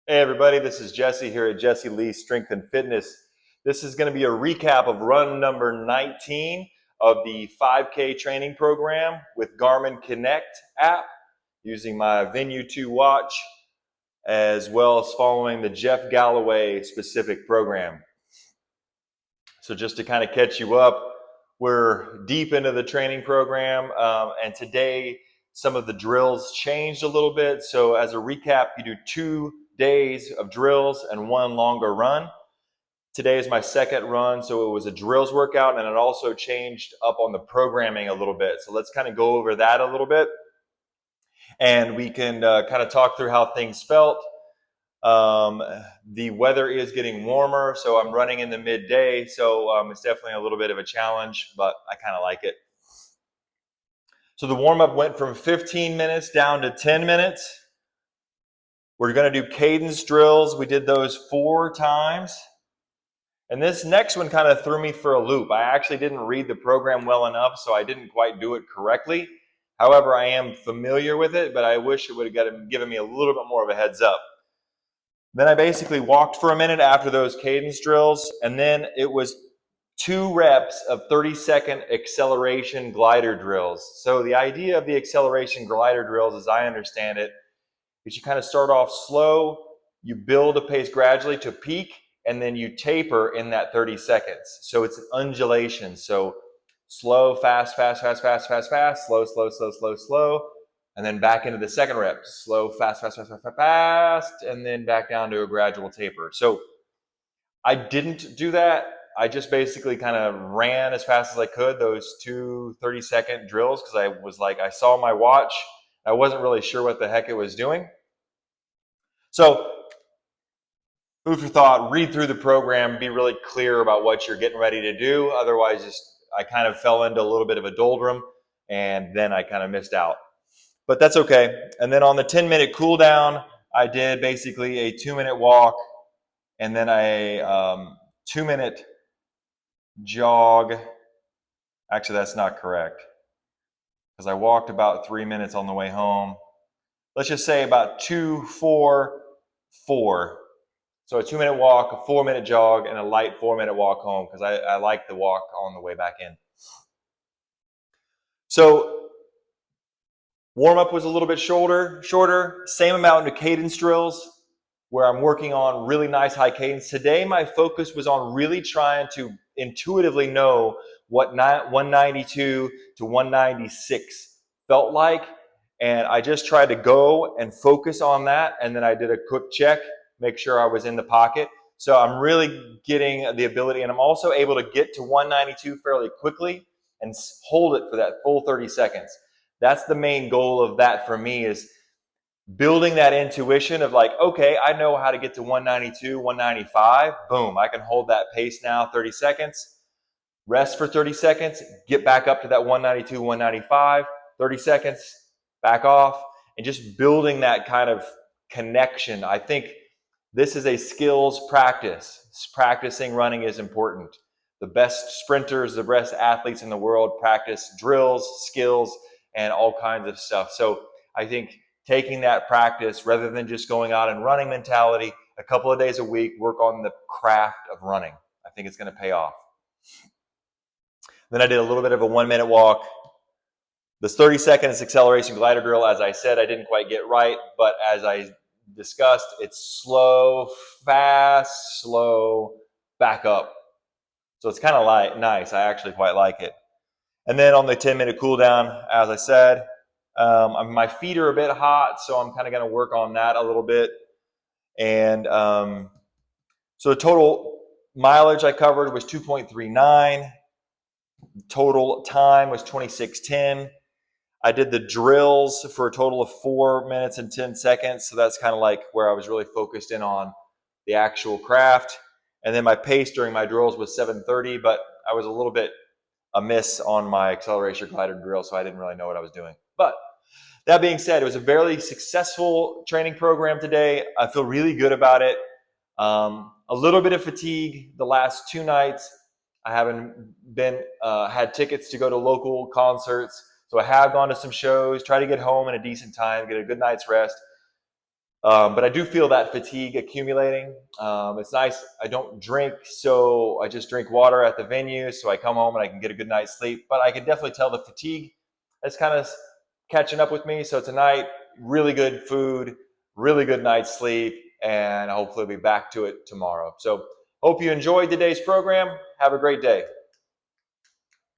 Hey everybody, this is Jesse here at Jesse Lee Strength and Fitness. This is going to be a recap of run number 19 of the 5K training program with Garmin Connect app using my Venue 2 watch, as well as following the Jeff Galloway specific program. So just to kind of catch you up, we're deep into the training program, and today some of the drills changed a little bit. So as a recap, you do 2 days of drills and one longer run. Today is my second run, so it was a drills workout, and it also changed up on the programming a little bit. So let's kind of go over that a little bit, and we can kind of talk through how things felt. The weather is getting warmer, so I'm running in the midday, so it's definitely a little bit of a challenge, but I kind of like it. So the warm-up went from 15 minutes down to 10 minutes. We're going to do cadence drills. We did those 4 times. And this next one kind of threw me for a loop. I actually didn't read the program well enough, so I didn't quite do it correctly. However, I am familiar with it, but I wish it would have given me a little bit more of a heads up. Then I basically walked for a minute after those cadence drills, and then it was 2 reps of 30-second acceleration glider drills. So the idea of the acceleration glider drills, as I understand it, is you kind of start off slow, you build a pace gradually to peak, and then you taper in that 30 seconds. So it's an undulation. So slow, fast, fast, fast, fast, fast, fast, slow, slow, slow, slow, slow, and then back into the second rep. Slow, fast, fast, fast, fast, fast, fast, and then back down to a gradual taper. So I didn't do that. I just basically kind of ran as fast as I could those 2 30-second drills because I was like, I saw my watch. I wasn't really sure what the heck it was doing. So food for thought, read through the program, be really clear about what you're getting ready to do. Otherwise, I kind of fell into a little bit of a doldrum, and then I kind of missed out. But that's okay. And then on the 10-minute cool down, I did basically a 2-minute walk and then a 2-minute jog. Actually, that's not correct because I walked about 3 minutes on the way home. Let's just say about 2, 4, 4. So a 2-minute walk, a 4-minute jog, and a light 4-minute walk home because I like the walk on the way back in. So warm-up was a little bit shorter, same amount of cadence drills where I'm working on really nice high cadence. Today my focus was on really trying to intuitively know what 192 to 196 felt like, and I just tried to go and focus on that, and then I did a quick check, make sure I was in the pocket. So I'm really getting the ability, and I'm also able to get to 192 fairly quickly and hold it for that full 30 seconds. That's the main goal of that for me, is building that intuition of like, okay, I know how to get to 192, 195. Boom, I can hold that pace now 30 seconds. Rest for 30 seconds, get back up to that 192, 195, 30 seconds, back off, and just building that kind of connection. I think this is a skills practice. Practicing running is important. The best sprinters, the best athletes in the world practice drills, skills, and all kinds of stuff. So I think taking that practice rather than just going out and running mentality, a couple of days a week, work on the craft of running. I think it's going to pay off. Then I did a little bit of a 1-minute walk. This 30 seconds acceleration glider drill, as I said, I didn't quite get right, but as I discussed, it's slow, fast, slow, back up. So it's kind of nice. I actually quite like it. And then on the 10-minute cool down, as I said, my feet are a bit hot, so I'm kind of going to work on that a little bit. And so the total mileage I covered was 2.39. Total time was 26:10. I did the drills for a total of 4 minutes and 10 seconds. So that's kind of like where I was really focused in on the actual craft. And then my pace during my drills was 7:30, but I was a little bit amiss on my acceleration glider drill, so I didn't really know what I was doing. But that being said, it was a very successful training program today. I feel really good about it. A little bit of fatigue the last 2 nights. I haven't had tickets to go to local concerts, so I have gone to some shows, try to get home in a decent time, get a good night's rest. But I do feel that fatigue accumulating. It's nice. I don't drink, so I just drink water at the venue. So I come home and I can get a good night's sleep. But I can definitely tell the fatigue is kind of catching up with me. So tonight, really good food, really good night's sleep, and hopefully we'll be back to it tomorrow. So hope you enjoyed today's program. Have a great day.